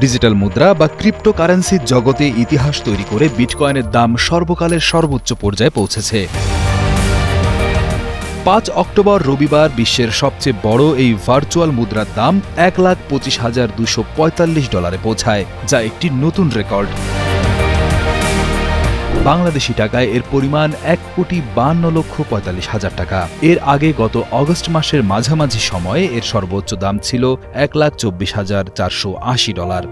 Digital মুদ্রা বা ক্রিপ্টোকারেন্সির জগতে ইতিহাস তৈরি করে বিটকয়েনের দাম সর্বকালের সর্বোচ্চ পর্যায়ে পৌঁছেছে। ৫ অক্টোবর রবিবার বিশ্বের সবচেয়ে বড় এই ভার্চুয়াল মুদ্রার দাম $১,২৫,২৪৫ পৌঁছায়, যা একটি নতুন রেকর্ড। বাংলাদেশি টাকায় এর পরিমাণ $১,৫২,৪৫,০০০ টাকা। এর আগে গত অগস্ট মাসের মাঝামাঝি সময়ে এর সর্বোচ্চ দাম ছিল $১,২৪,৪৮০।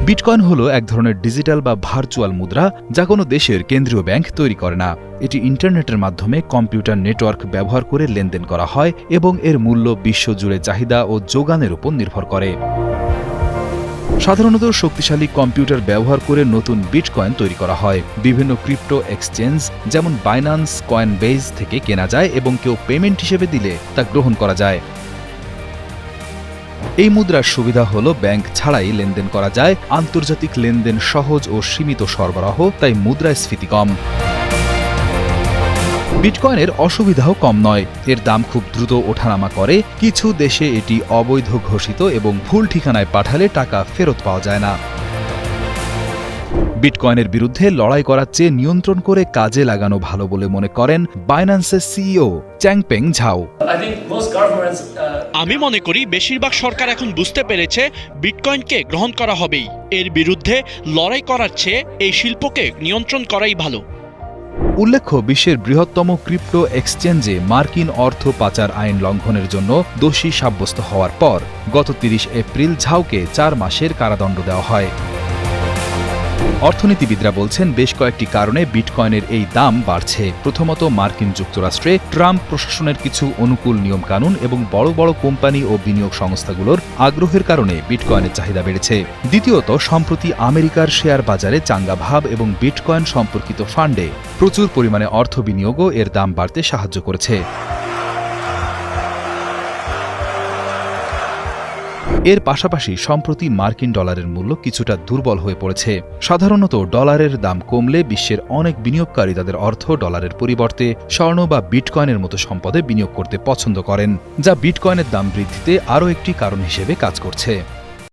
বিটকয়েন হল এক ধরনের ডিজিটাল বা ভার্চুয়াল মুদ্রা, যা কোনো দেশের কেন্দ্রীয় ব্যাংক তৈরি করে না। এটি ইন্টারনেটের মাধ্যমে কম্পিউটার নেটওয়ার্ক ব্যবহার করে লেনদেন করা হয় এবং এর মূল্য বিশ্বজুড়ে চাহিদা ও যোগানের উপর নির্ভর করে। সাধারণত শক্তিশালী কম্পিউটার ব্যবহার করে নতুন বিটকয়েন তৈরি করা হয়। বিভিন্ন ক্রিপ্টো এক্সচেঞ্জ যেমন বাইন্যান্স, কয়েনবেজ থেকে কেনা যায় এবং কেউ পেমেন্ট হিসেবে দিলে তা গ্রহণ করা যায়। এই মুদ্রার সুবিধা হল ব্যাংক ছাড়াই লেনদেন করা যায়, আন্তর্জাতিক লেনদেন সহজ ও সীমিত সরবরাহ, তাই মুদ্রাস্ফীতি কম। বিটকয়েনের অসুবিধাও কম নয়, এর দাম খুব দ্রুত ওঠানামা করে। কিছু দেশে এটি অবৈধ ঘোষিত এবং ভুল ঠিকানায় পাঠালে টাকা ফেরত পাওয়া যায় না। বিটকয়েনের বিরুদ্ধে লড়াই করার চেয়ে নিয়ন্ত্রণ করে কাজে লাগানো ভালো বলে মনে করেন বাইন্যান্সের সিইও চ্যাংপেং ঝাও। আমি মনে করি বেশিরভাগ সরকার এখন বুঝতে পেরেছে বিটকয়েনকে গ্রহণ করা হবেই। এর বিরুদ্ধে লড়াই করার চেয়ে এই শিল্পকে নিয়ন্ত্রণ করাই ভালো। উল্লেখ্য, বিশ্বের বৃহত্তম ক্রিপ্টো এক্সচেঞ্জে মার্কিন অর্থ পাচার আইন লঙ্ঘনের জন্য দোষী সাব্যস্ত হওয়ার পর গত ৩০ এপ্রিল ঝাওকে ৪ মাসের কারাদণ্ড দেওয়া হয়। অর্থনীতিবিদরা বলছেন বেশ কয়েকটি কারণে বিটকয়েনের এই দাম বাড়ছে। প্রথমত, মার্কিন যুক্তরাষ্ট্রে ট্রাম্প প্রশাসনের কিছু অনুকূল নিয়মকানুন এবং বড় বড় কোম্পানি ও বিনিয়োগ সংস্থাগুলোর আগ্রহের কারণে বিটকয়েনের চাহিদা বেড়েছে। দ্বিতীয়ত, সম্প্রতি আমেরিকার শেয়ার বাজারে চাঙ্গা ভাব এবং বিটকয়েন সম্পর্কিত ফান্ডে প্রচুর পরিমাণে অর্থ বিনিয়োগও এর দাম বাড়তে সাহায্য করেছে। এর পাশাপাশি সম্প্রতি মার্কিন ডলারের মূল্য কিছুটা দুর্বল হয়ে পড়েছে। সাধারণত ডলারের দাম কমলে বিশ্বের অনেক বিনিয়োগকারী তাদের অর্থ ডলারের পরিবর্তে স্বর্ণ বা বিটকয়েনের মতো সম্পদে বিনিয়োগ করতে পছন্দ করেন, যা বিটকয়েনের দাম বৃদ্ধিতে আরও একটি কারণ হিসেবে কাজ করছে।